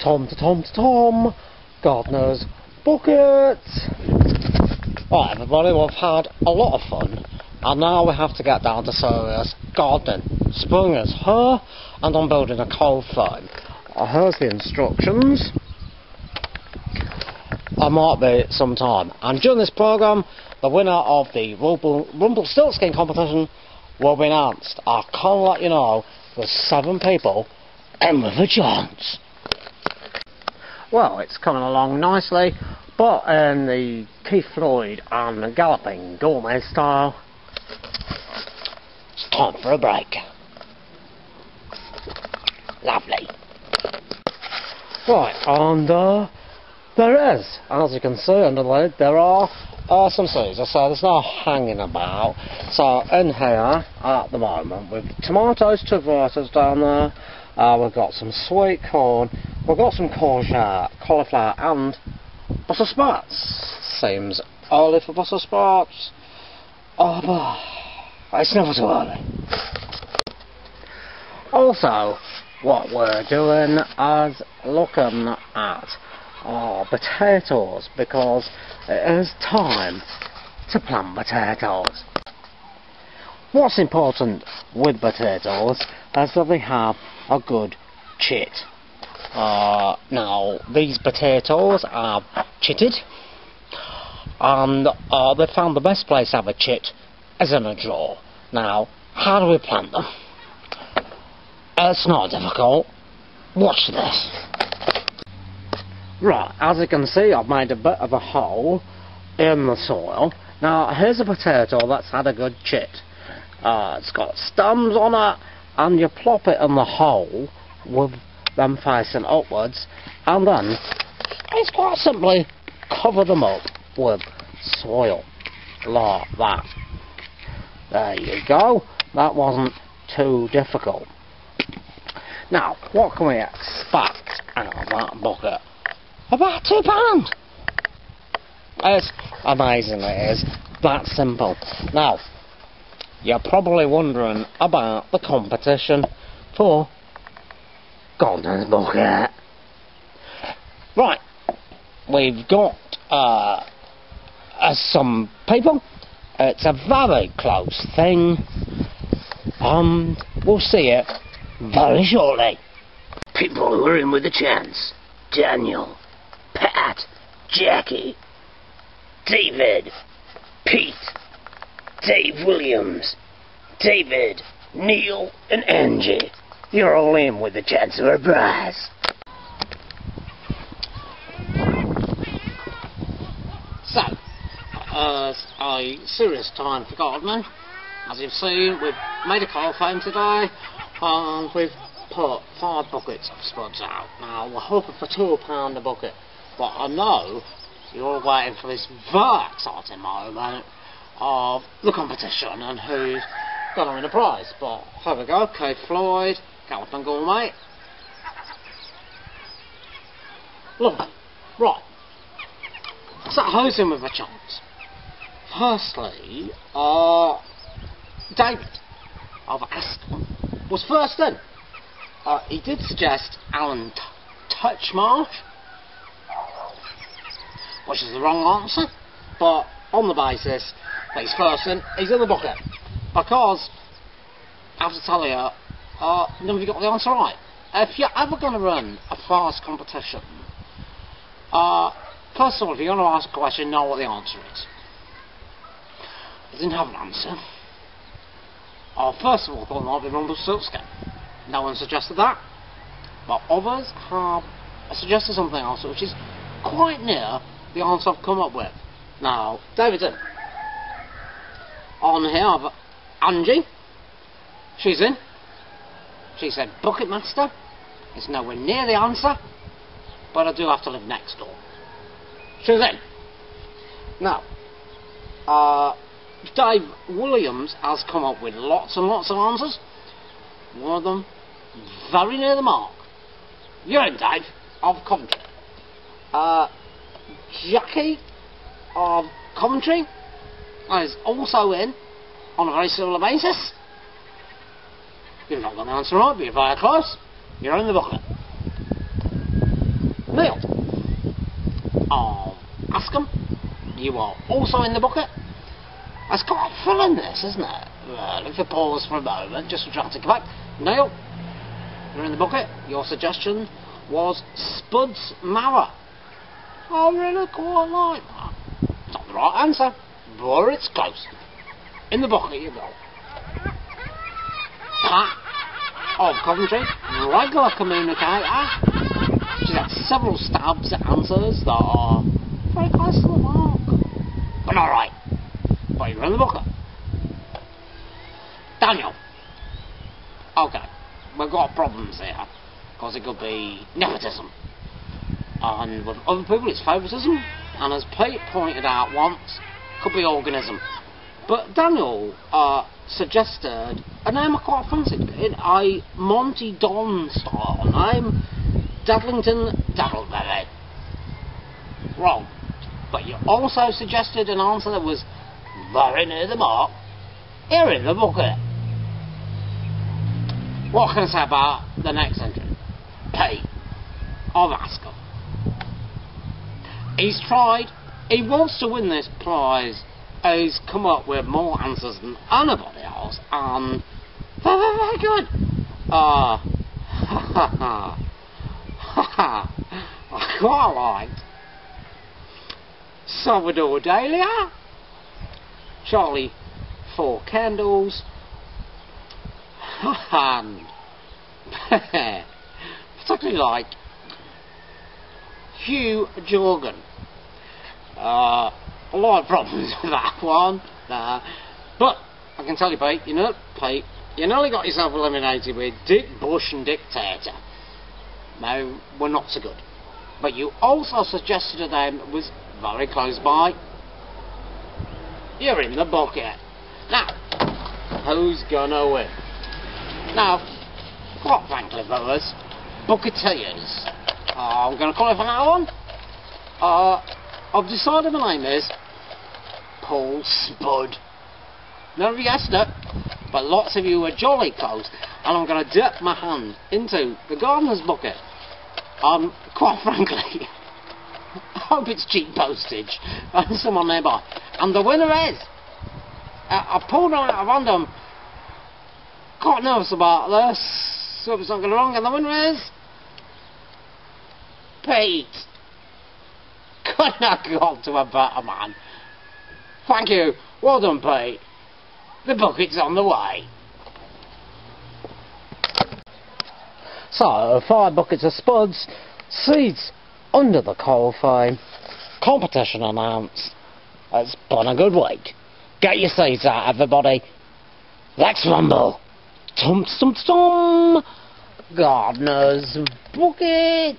Tom, Gardener's Bucket. Right everybody, we've had a lot of fun and now we have to get down to serious gardening. Spring is here and I'm building a coal frame. Here's the instructions. I might be some time. And during this programme, the winner of the Rumpelstiltskin competition will be announced. I can't let you know, there's 7 people in with a chance. Well, it's coming along nicely, but in the Keith Floyd and the Galloping Gourmet style, it's time for a break. Lovely. Right, and there is, as you can see under the lid, there are some seeds. So there's no hanging about. So in here, at the moment, we've tomatoes, 2 varieties down there. We've got some sweet corn. We've got some courgette, cauliflower, and Brussels sprouts. Seems early for Brussels sprouts. Oh, but it's never too early. Also, what we're doing is looking at our potatoes, because it is time to plant potatoes. What's important with potatoes is that they have a good chit. Now, these potatoes are chitted, and they found the best place to have a chit is in a drawer. Now, how do we plant them? It's not difficult. Watch this. Right, as you can see, I've made a bit of a hole in the soil. Now, here's a potato that's had a good chit. It's got stems on it, and you plop it in the hole with them facing upwards, and then it's quite simply cover them up with soil, like that. There you go. That wasn't too difficult. Now, what can we expect out of that bucket? About £2. It's amazing, it is that simple. Now, you're probably wondering about the competition for Gardener's Bucket. Right, we've got some people. It's a very close thing. We'll see it very shortly. People who are in with a chance: Daniel, Pat, Jackie, David, Pete, Dave Williams, David, Neil and Angie. You're all in with a chance of a prize. So, as a serious time for gardening, as you've seen, we've made a coal frame today and we've put 5 buckets of spuds out. Now, we're hoping for £2 a bucket, but I know you're all waiting for this very exciting moment of the competition and who's going to win a prize. But here we go, Keith Floyd, Galloping Gourmet. Lovely. Right. So who's in with a chance? Firstly, David of Aston was first in. He did suggest Alan Touchmarsh, which is the wrong answer, but on the basis that he's first in, he's in the bucket. Because, I have to tell you, none of you got the answer right. If you're ever going to run a fast competition, first of all, if you're going to ask a question, know what the answer is. I didn't have an answer. First of all, I thought it might be Rumpelstiltskin. No one suggested that, but others have suggested something else which is quite near the answer I've come up with. Now, David's in. On here I've Angie. She's in. She said Bucketmaster. It's nowhere near the answer, but I do have to live next door. She's in. Now, Dave Williams has come up with lots and lots of answers. One of them very near the mark. You're in, Dave, of Coventry. Jackie of Coventry is also in on a very similar basis. You've not got the answer right, but you're very close. You're in the bucket. Bascom, you are also in the bucket. That's quite thrilling, this, isn't it? If you pause for a moment, just to try to come back. Neil, you're in the bucket. Your suggestion was Spuds Mara. I really quite like that. It's not the right answer, but it's close. In the bucket you go. Pat of Coventry, regular communicator. She's had several stabs at answers that are very close to the mark. But not right. But you're in the bucket. Daniel. Okay, we've got problems here. Because it could be nepotism. And with other people it's favouritism. And as Pete pointed out once, could be organism. But Daniel suggested a name I quite fancied, in a Monty Don style name, Dadlington Daddleberry. Wrong. But you also suggested an answer that was very near the mark. Here in the bucket. What can I say about the next entrant? Pete of Ascot. He's tried, he wants to win this prize. He's come up with more answers than anybody else, and they're very good. I quite liked Salvador Dahlia, Charlie Four Candles, and particularly like Hugh Jorgen. A lot of problems with that one, but I can tell you, Pete, you nearly got yourself eliminated with Dick Bush and Dictator. No, we're not so good. But you also suggested a name that was very close by. You're in the bucket. Now, who's gonna win? Now, quite frankly, fellas, Bucketeers. I'm gonna qualify that one. I've decided my name is Paul Spud. None of you guessed it, but lots of you were jolly close, and I'm going to dip my hand into the gardener's bucket. Quite frankly, I hope it's cheap postage and someone nearby. And the winner is, I pulled out at random, quite nervous about this, so it's not going wrong, and the winner is Pete. Couldn't have got to a better man. Thank you. Well done, Pete. The bucket's on the way. So, 5 buckets of Spuds, seeds under the coal frame. Competition announced. It's been a good week. Get your seeds out, everybody. Let's rumble. Tum tum tum. Gardener's bucket.